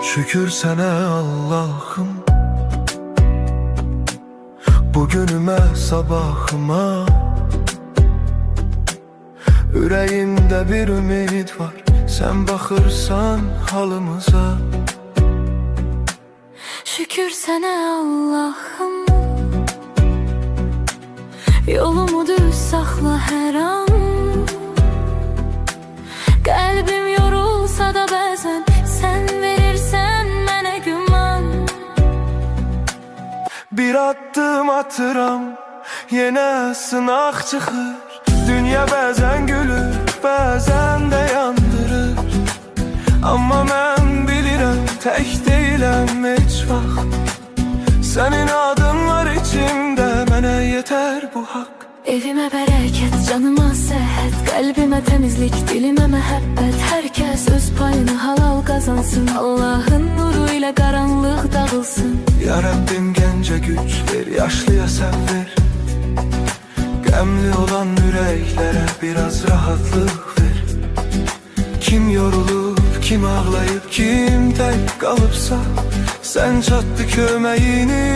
Şükür sənə Allah'ım, bugünümə, sabahıma. Ürəyimdə bir ümid var, sən baxırsan halımıza. Şükür sənə Allah'ım, yolumu düz saxla hər an. Qəlbim yorulsa da bəzən sən verirsən mənə güman. Bir addım atıram, yenə sınaq çıxır. Dünya bəzən gülür, bəzən də yandırır. Amma mən bilirəm, tək deyiləm heç vaxt. Sənin adın var içimdə, mənə yetər bu haqq. Evimə bərəkət, canıma səhət, qəlbimə təmizlik, dilimə məhəbbət. Hər kəs öz payını halal qazansın, Allahın nuru ilə qaranlıq dağılsın. Ya Rabbim gəncə güc ver, yaşlıya sən ver. Qəmli olan ürəklərə biraz rahatlıq ver. Kim yorulub, kim ağlayıb, kim tək qalıbsa, sən çatdı köməyini